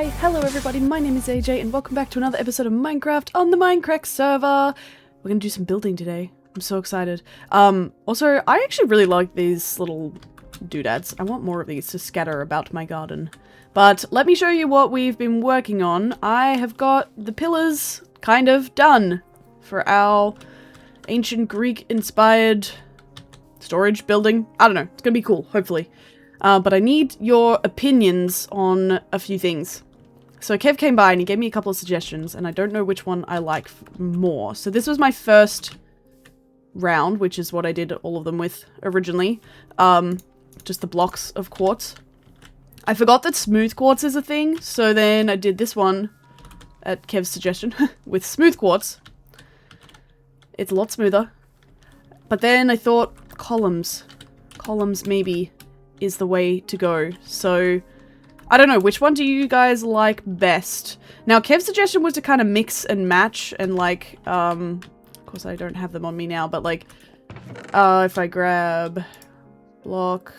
Hi, hello everybody, my name is AJ and welcome back to another episode of Minecraft on the Minecraft server. We're gonna do some building today. I'm so excited. Also, I actually really like these little doodads. I want more of these to scatter about my garden. But let me show you what we've been working on. I have got the pillars kind of done for our ancient Greek-inspired storage building. I don't know, it's gonna be cool, hopefully. But I need your opinions on a few things. So Kev came by and he gave me a couple of suggestions, and I don't know which one I like more. So this was my first round, which is what I did all of them with originally. Just the blocks of quartz. I forgot that smooth quartz is a thing, so then I did this one at Kev's suggestion with smooth quartz. It's a lot smoother. But then I thought columns. Columns maybe is the way to go. So, I don't know, which one do you guys like best? Now, Kev's suggestion was to kind of mix and match and like, of course I don't have them on me now, but like, if I grab block,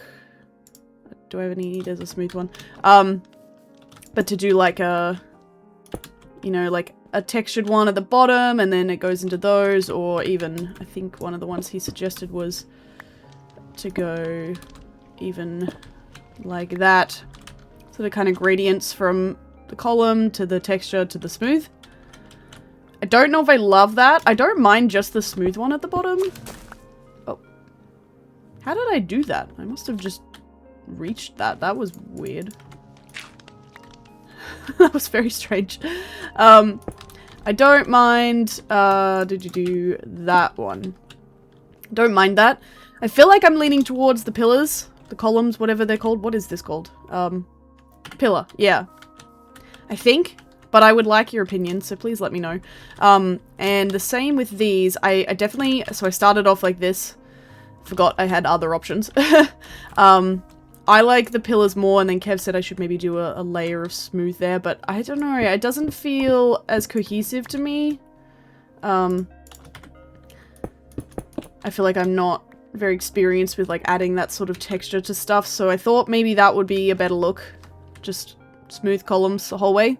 do I have any? There's a smooth one. But to do like a, you know, like a textured one at the bottom and then it goes into those, or even, I think one of the ones he suggested was to go even like that. So the kind of gradients from the column to the texture to the smooth. I don't know if I love that. I don't mind just the smooth one at the bottom. Oh. How did I do that? I must have just reached that. That was weird. That was very strange. I don't mind, did you do that one? Don't mind that. I feel like I'm leaning towards the pillars. The columns, whatever they're called. What is this called? Pillar. Yeah. I think. But I would like your opinion, so please let me know. And the same with these. I definitely... So I started off like this. Forgot I had other options. I like the pillars more, and then Kev said I should maybe do a layer of smooth there. But I don't know. It doesn't feel as cohesive to me. I feel like I'm not very experienced with like adding that sort of texture to stuff, so I thought maybe that would be a better look. Just smooth columns the whole way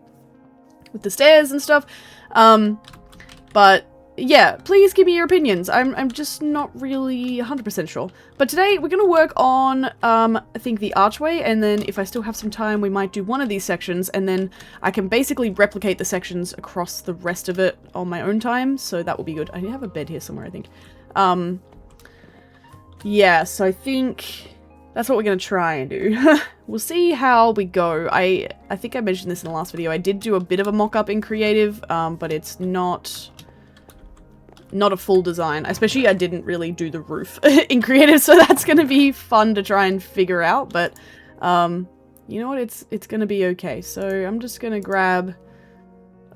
with the stairs and stuff. But yeah, please give me your opinions. I'm just not really 100% sure. But today we're gonna work on I think the archway, and then if I still have some time we might do one of these sections, and then I can basically replicate the sections across the rest of it on my own time, so that will be good. I have a bed here somewhere, I think. Yeah, so I think that's what we're going to try and do. We'll see how we go. I think I mentioned this in the last video. I did do a bit of a mock-up in creative, but it's not a full design. Especially I didn't really do the roof in creative, so that's going to be fun to try and figure out. But you know what? It's going to be okay. So I'm just going to grab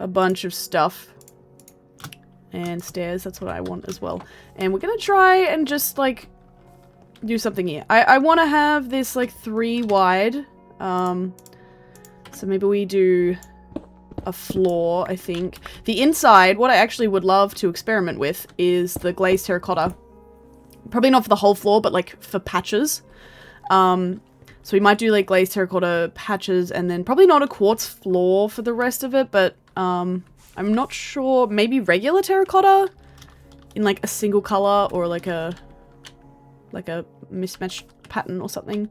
a bunch of stuff. And stairs, that's what I want as well. And we're going to try and just like do something here. I want to have this like 3 wide. So maybe we do a floor, I think. The inside, what I actually would love to experiment with is the glazed terracotta. Probably not for the whole floor, but like for patches. So we might do like glazed terracotta patches, and then probably not a quartz floor for the rest of it, but I'm not sure. Maybe regular terracotta in like a single color, or like a mismatched pattern or something.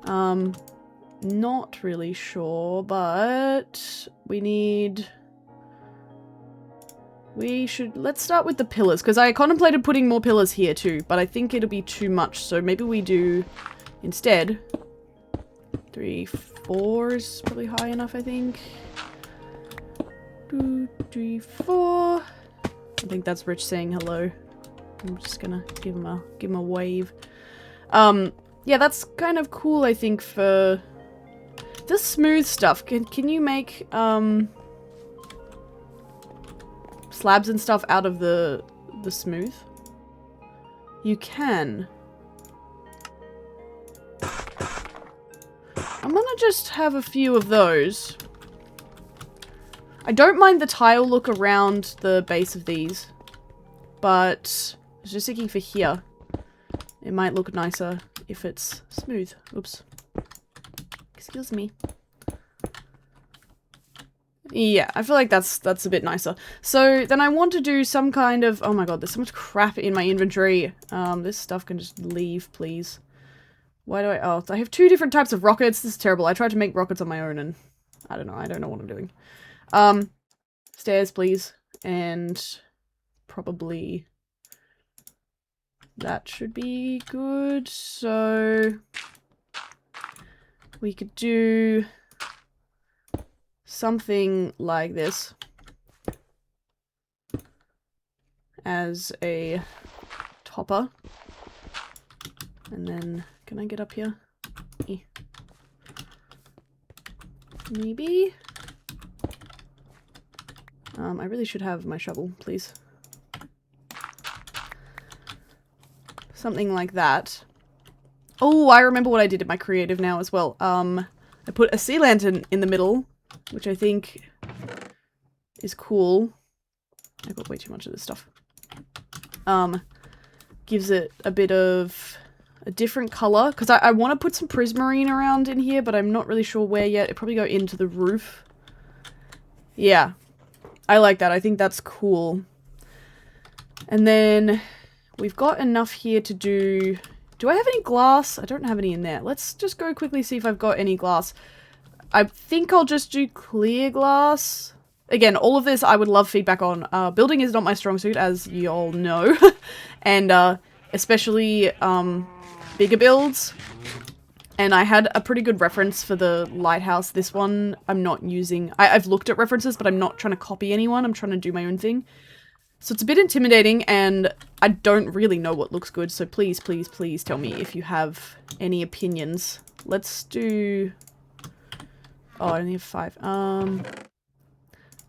Not really sure, but let's start with the pillars, because I contemplated putting more pillars here too, but I think it'll be too much, so maybe we do instead 3, 4 is probably high enough, I think. 2, 3, 4. I think that's Rich saying hello. I'm just gonna give him a wave. Yeah, that's kind of cool, I think, for the smooth stuff. Can you make slabs and stuff out of the smooth? You can. I'm gonna just have a few of those. I don't mind the tile look around the base of these, but I was just thinking for here, it might look nicer if it's smooth. Oops. Excuse me. Yeah, I feel like that's a bit nicer. So then I want to do some kind of... Oh my god, there's so much crap in my inventory. This stuff can just leave, please. Why do I... Oh, I have 2 different types of rockets. This is terrible. I tried to make rockets on my own and... I don't know what I'm doing. Stairs, please. And... probably... that should be good. So... we could do... something like this as a topper. And then, can I get up here? Maybe? I really should have my shovel, please. Something like that. Oh, I remember what I did in my creative now as well. I put a sea lantern in the middle, which I think is cool. I got way too much of this stuff. Gives it a bit of a different color, because I want to put some prismarine around in here, but I'm not really sure where yet. It'd probably go into the roof. Yeah, I like that. I think that's cool. And then we've got enough here to do... Do I have any glass? I don't have any in there. Let's just go quickly see if I've got any glass. I think I'll just do clear glass. Again, all of this I would love feedback on. Building is not my strong suit, as you all know. And especially bigger builds. And I had a pretty good reference for the lighthouse. This one I'm not using. I've looked at references, but I'm not trying to copy anyone. I'm trying to do my own thing. So it's a bit intimidating, and I don't really know what looks good. So please, please, please tell me if you have any opinions. Let's do... Oh, I only have 5.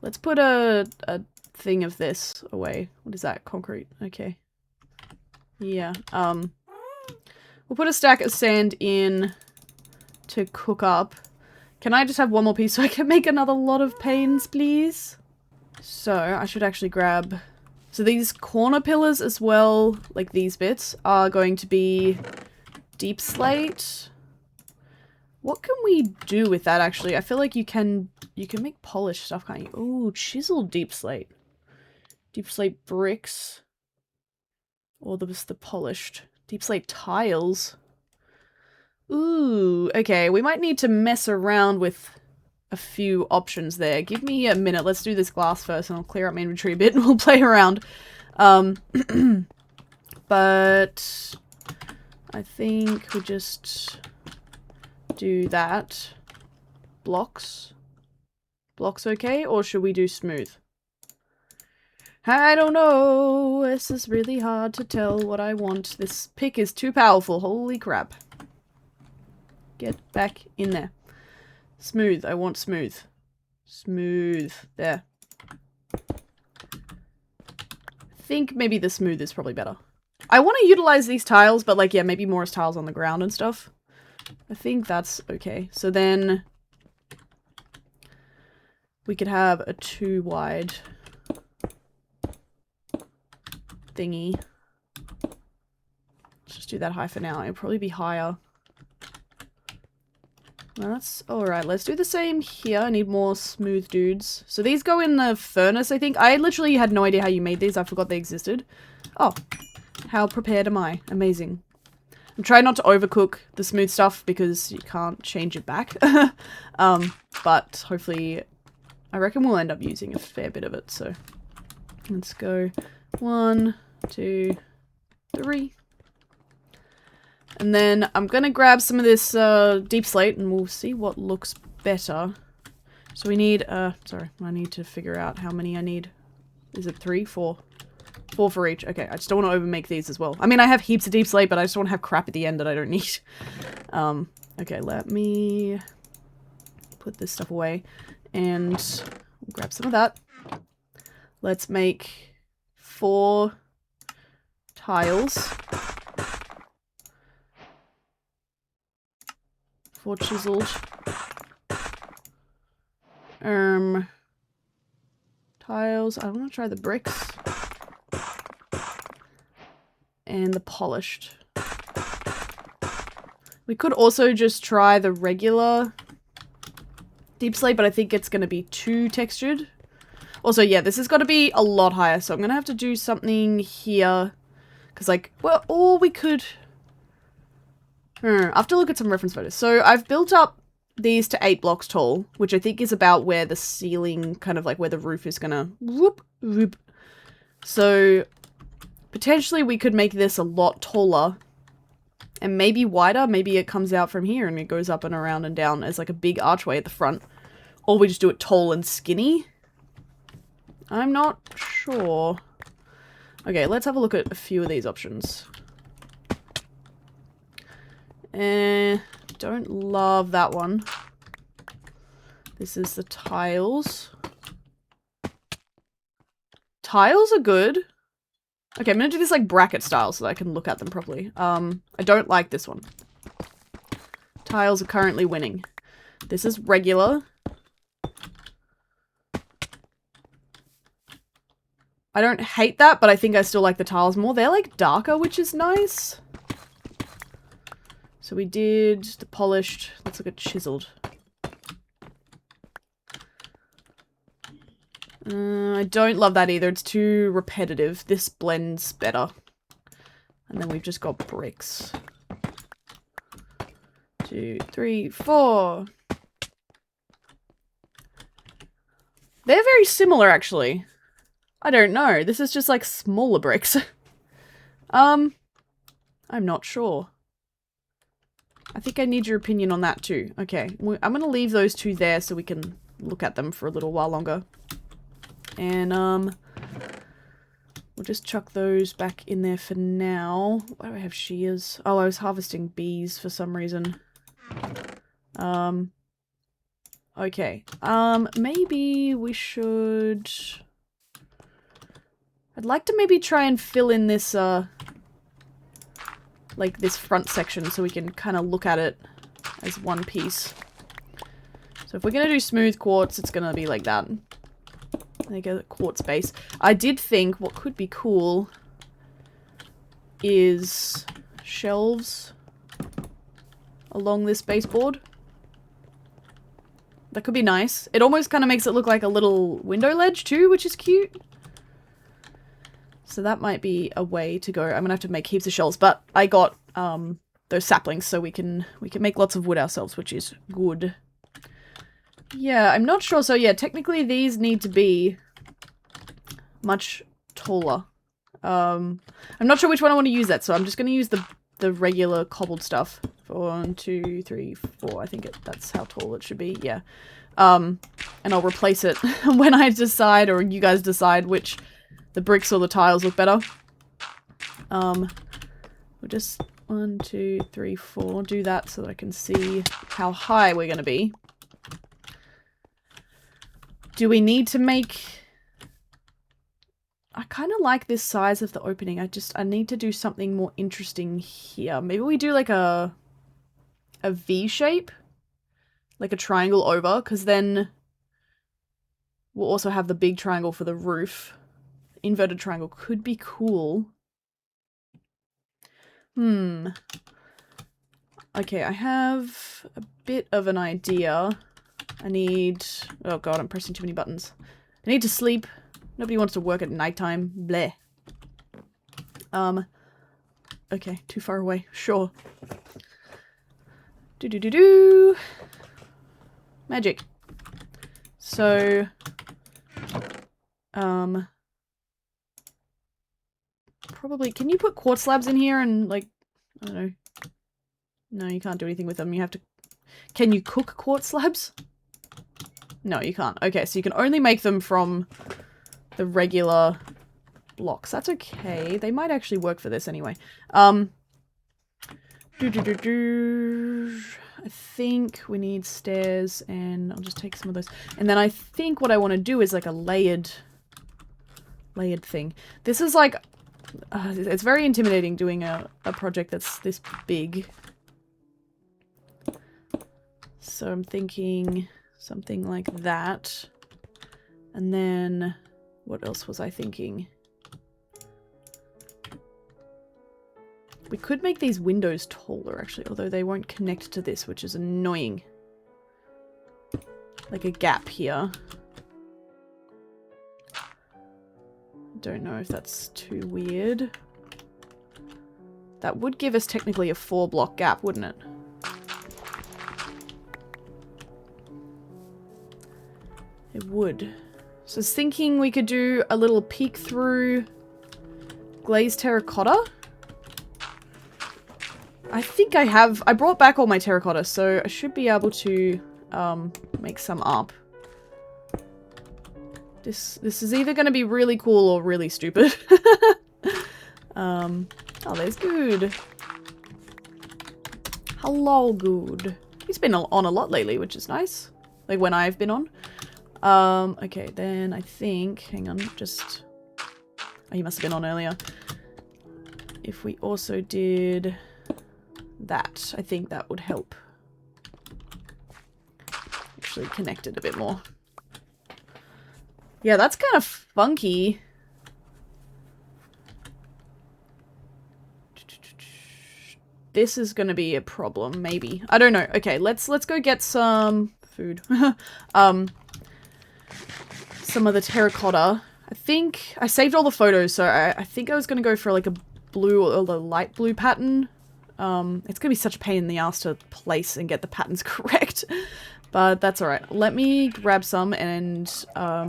Let's put a thing of this away. What is that? Concrete. Okay. Yeah. We'll put a stack of sand in to cook up. Can I just have one more piece so I can make another lot of panes, please? So, I should actually grab... So these corner pillars as well, like these bits, are going to be deep slate. What can we do with that, actually? I feel like you can make polished stuff, can't you? Ooh, chiseled deep slate. Deep slate bricks. Or the polished. Deep slate tiles. Ooh, okay. We might need to mess around with a few options there. Give me a minute. Let's do this glass first and I'll clear up my inventory a bit and we'll play around. But I think we just do that. Blocks. Blocks okay? Or should we do smooth? I don't know. This is really hard to tell what I want. This pick is too powerful. Holy crap. Get back in there. Smooth. I want smooth. Smooth. There. I think maybe the smooth is probably better. I want to utilize these tiles, but like, yeah, maybe more as tiles on the ground and stuff. I think that's okay. So then we could have a 2 wide thingy. Let's just do that high for now. It'll probably be higher. No, that's alright. Let's do the same here. I need more smooth dudes. So these go in the furnace, I think. I literally had no idea how you made these. I forgot they existed. Oh. How prepared am I? Amazing. I'm trying not to overcook the smooth stuff because you can't change it back. But hopefully, I reckon we'll end up using a fair bit of it. So let's go 1, 2, 3. And then I'm gonna grab some of this deep slate and we'll see what looks better. So we need, sorry, I need to figure out how many I need. Is it 3? 4? 4 for each. Okay, I just don't want to overmake these as well. I mean, I have heaps of deep slate, but I just don't want to have crap at the end that I don't need. Okay, let me put this stuff away and grab some of that. Let's make 4 tiles. 4 chiseled. Tiles. I want to try the bricks. And the polished. We could also just try the regular deep slate, but I think it's going to be too textured. Also, yeah, this has got to be a lot higher, so I'm going to have to do something here. Because, like, well, or we could... I have to look at some reference photos. So I've built up these to 8 blocks tall, which I think is about where the ceiling, kind of like where the roof is going to whoop, whoop. So potentially we could make this a lot taller and maybe wider. Maybe it comes out from here and it goes up and around and down as like a big archway at the front. Or we just do it tall and skinny. I'm not sure. Okay, let's have a look at a few of these options. Don't love that one. This is the tiles. Tiles are good. Okay, I'm gonna do this like bracket style so that I can look at them properly. I don't like this one. Tiles are currently winning. This is regular. I don't hate that, but I think I still like the tiles more. They're like darker, which is nice. So we did the polished. Let's look at chiseled. I don't love that either. It's too repetitive. This blends better. And then we've just got bricks. 2, 3, 4. They're very similar, actually. I don't know. This is just like smaller bricks. I'm not sure. I think I need your opinion on that too. Okay, I'm gonna leave those two there so we can look at them for a little while longer. And, we'll just chuck those back in there for now. Why do I have shears? Oh, I was harvesting bees for some reason. Okay. Maybe we should... I'd like to maybe try and fill in this, like this front section so we can kind of look at it as one piece. So if we're going to do smooth quartz, it's going to be like that. Like a quartz base. I did think what could be cool is shelves along this baseboard. That could be nice. It almost kind of makes it look like a little window ledge too, which is cute. So that might be a way to go. I'm gonna have to make heaps of shelves, but I got those saplings, so we can make lots of wood ourselves, which is good. Yeah, I'm not sure. So yeah, technically these need to be much taller. I'm not sure which one I want to use that, so I'm just gonna use the regular cobbled stuff. 1, 2, 3, 4. I think that's how tall it should be. Yeah. And I'll replace it when I decide, or you guys decide, which the bricks or the tiles look better. We'll just 1, 2, 3, 4 do that so that I can see how high we're going to be. Do we need to make... I kind of like this size of the opening. I need to do something more interesting here. Maybe we do like a V shape, like a triangle over, because then we'll also have the big triangle for the roof. Inverted triangle could be cool. Okay, I have a bit of an idea. I need... Oh god, I'm pressing too many buttons. I need to sleep. Nobody wants to work at nighttime. Bleh. Okay, too far away. Sure. Do-do-do-do. Magic. So... Probably... Can you put quartz slabs in here and, like... I don't know. No, you can't do anything with them. You have to... Can you cook quartz slabs? No, you can't. Okay, so you can only make them from the regular blocks. That's okay. They might actually work for this anyway. I think we need stairs, and I'll just take some of those. And then I think what I want to do is like a layered thing. This is like... it's very intimidating doing a project that's this big. So I'm thinking something like that. And then, what else was I thinking? We could make these windows taller, actually, although they won't connect to this, which is annoying. like a gap here. Don't know if that's too weird. That would give us technically a 4-block gap, wouldn't it? It would. So I was thinking we could do a little peek through glazed terracotta. I think I brought back all my terracotta, so I should be able to make some up. This is either going to be really cool or really stupid. Oh, there's Guude. Hello, Guude. He's been on a lot lately, which is nice. Like when I've been on. Okay, then I think, hang on, just, oh, he must have been on earlier. If we also did that, I think that would help. Actually connect it a bit more. Yeah, that's kind of funky. This is gonna be a problem, maybe. I don't know. Okay, let's go get some food. Some of the terracotta. I think I saved all the photos, so I think I was gonna go for like a blue or the light blue pattern. It's gonna be such a pain in the ass to place and get the patterns correct. But that's alright. Let me grab some and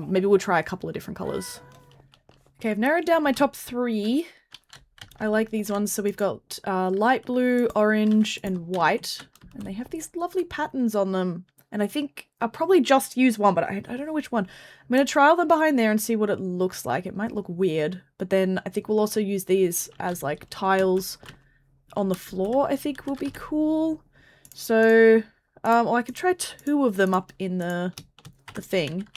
maybe we'll try a couple of different colors. Okay, I've narrowed down my top 3. I like these ones. So we've got light blue, orange, and white. And they have these lovely patterns on them. And I think I'll probably just use one, but I don't know which one. I'm going to trial them behind there and see what it looks like. It might look weird. But then I think we'll also use these as like tiles on the floor. I think will be cool. So... I could try 2 of them up in the thing.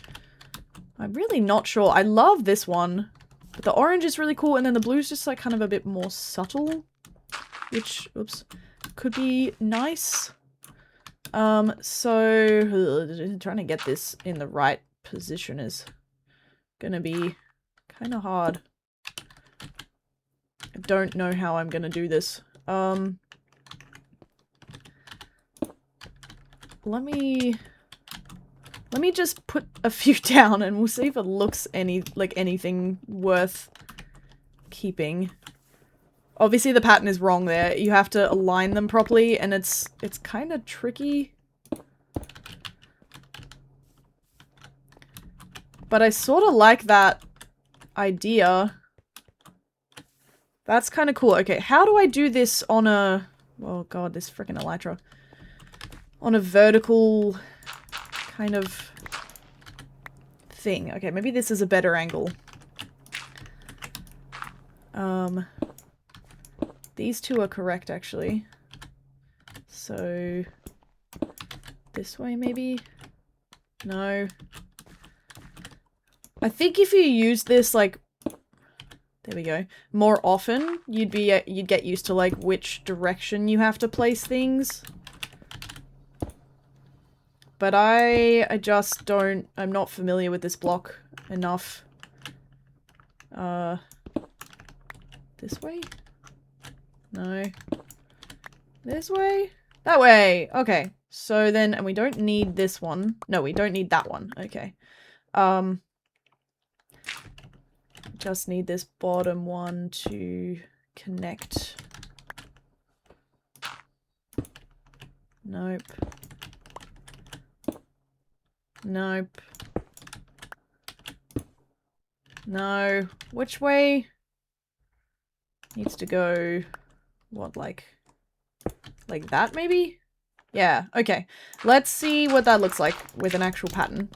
I'm really not sure. I love this one. But the orange is really cool, and then the blue is just like kind of a bit more subtle. Which, oops, could be nice. So trying to get this in the right position is gonna be kind of hard. I don't know how I'm gonna do this. Let me just put a few down and we'll see if it looks anything worth keeping. Obviously the pattern is wrong there. You have to align them properly and it's kind of tricky. But I sort of like that idea. That's kind of cool. Okay, how do I do this on a... Oh god, this freaking elytra. On a vertical kind of thing. Okay, maybe this is a better angle. These 2 are correct, actually. So, this way, maybe? No. I think if you use this, like, there we go, more often, you'd get used to, like, which direction you have to place things. But I just don't, I'm not familiar with this block enough. This way? No. This way? That way! Okay. So then, and we don't need this one. No, we don't need that one. Okay. Just need this bottom one to connect. Nope. Nope. No. Which way? Needs to go... What, like that maybe? Yeah, okay. Let's see what that looks like with an actual pattern.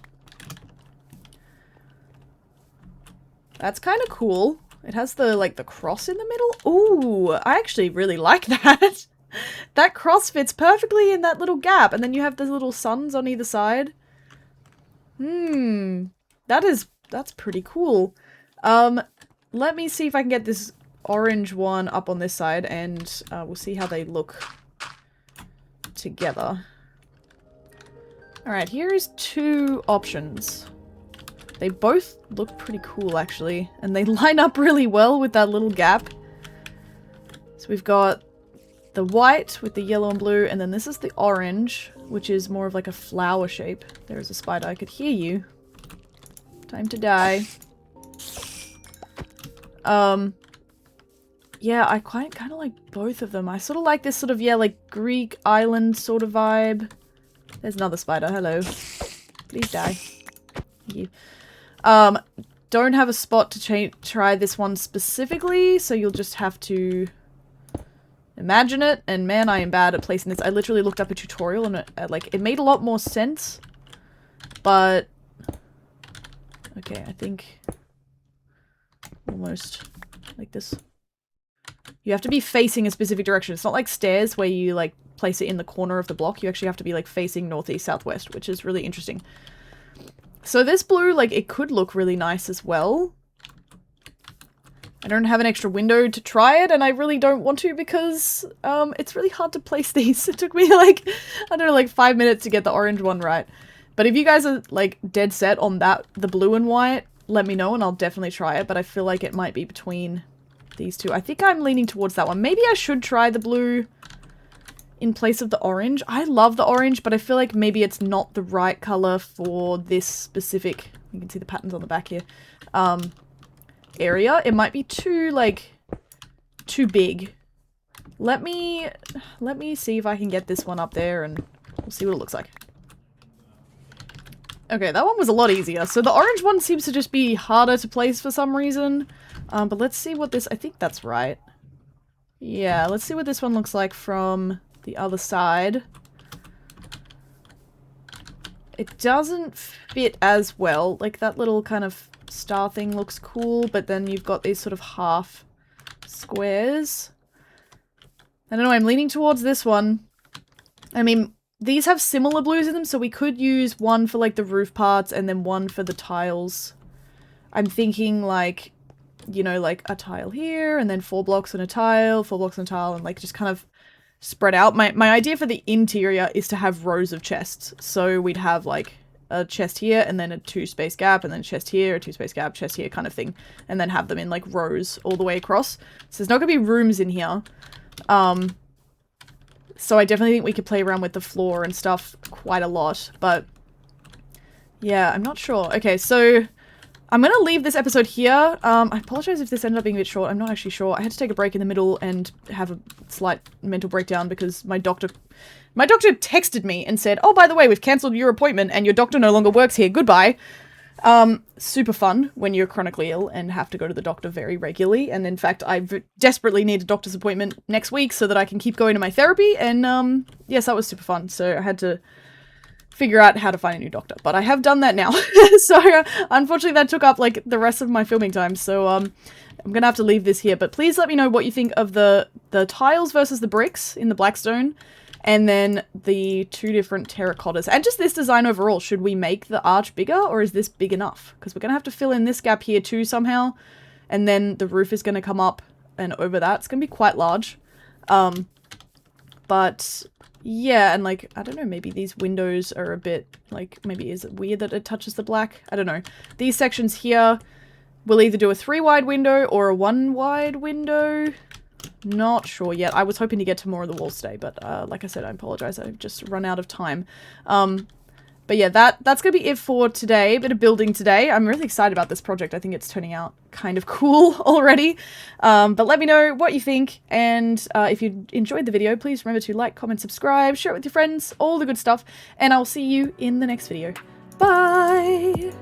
That's kind of cool. It has the, like, the cross in the middle. Ooh, I actually really like that. That cross fits perfectly in that little gap. And then you have the little suns on either side. That's pretty cool. Let me see if I can get this orange one up on this side and we'll see how they look together. Alright, here's 2 options. They both look pretty cool actually, and they line up really well with that little gap. So we've got the white with the yellow and blue, and then this is the orange, which is more of like a flower shape. There is a spider. I could hear you. Time to die. Yeah, I quite kind of like both of them. I sort of like this sort of, yeah, like Greek island sort of vibe. There's another spider. Hello. Please die. Thank you. Don't have a spot to try this one specifically, so you'll just have to imagine it. And man, I am bad at placing this. I literally looked up a tutorial and it made a lot more sense. But okay, I think almost like this. You have to be facing a specific direction. It's not like stairs where you like place it in the corner of the block. You actually have to be like facing northeast, southwest, which is really interesting. So this blue, like, it could look really nice as well. I don't have an extra window to try it, and I really don't want to because it's really hard to place these. It took me like, I don't know, like 5 minutes to get the orange one right. But if you guys are like dead set on that, the blue and white, let me know and I'll definitely try it. But I feel like it might be between these two. I think I'm leaning towards that one. Maybe I should try the blue in place of the orange. I love the orange, but I feel like maybe it's not the right color for this specific, you can see the patterns on the back here, area. It might be too, like, too big. Let me see if I can get this one up there and we'll see what it looks like. Okay, that one was a lot easier. So the orange one seems to just be harder to place for some reason. But let's see what this, I think that's right. Yeah, let's see what this one looks like from the other side. It doesn't fit as well. Like that little kind of star thing looks cool, but then you've got these sort of half squares. I don't know, I'm leaning towards this one. I mean, these have similar blues in them, so we could use one for like the roof parts and then one for the tiles. I'm thinking like, you know, like a tile here and then 4 blocks and a tile, 4 blocks and a tile, and like just kind of spread out. My idea for the interior is to have rows of chests. So we'd have like a chest here and then a 2-space gap and then a chest here, a 2-space gap, chest here kind of thing. And then have them in like rows all the way across. So there's not gonna be rooms in here. So I definitely think we could play around with the floor and stuff quite a lot. But yeah, I'm not sure. Okay, so I'm gonna leave this episode here. I apologize if this ended up being a bit short. I'm not actually sure. I had to take a break in the middle and have a slight mental breakdown because my doctor texted me and said, oh, by the way, we've cancelled your appointment and your doctor no longer works here. Goodbye. Super fun when you're chronically ill and have to go to the doctor very regularly. And in fact, I desperately need a doctor's appointment next week so that I can keep going to my therapy. And yes, that was super fun. So I had to figure out how to find a new doctor, but I have done that now. So unfortunately that took up like the rest of my filming time. So I'm gonna have to leave this here, but please let me know what you think of the tiles versus the bricks in the Blackstone, and then the 2 different terracottas, and just this design overall. Should we make the arch bigger, or is this big enough? Because we're gonna have to fill in this gap here too somehow, and then the roof is gonna come up and over that. It's gonna be quite large. But yeah, and like, I don't know, maybe these windows are a bit, like, maybe is it weird that it touches the black? I don't know. These sections here, we'll either do a 3-wide window or a 1-wide window. Not sure yet. I was hoping to get to more of the walls today, but like I said, I apologize. I've just run out of time. But yeah, that's gonna be it for today. A bit of building today. I'm really excited about this project. I think it's turning out kind of cool already. But let me know what you think, and if you enjoyed the video, please remember to like, comment, subscribe, share it with your friends, all the good stuff, and I'll see you in the next video. Bye!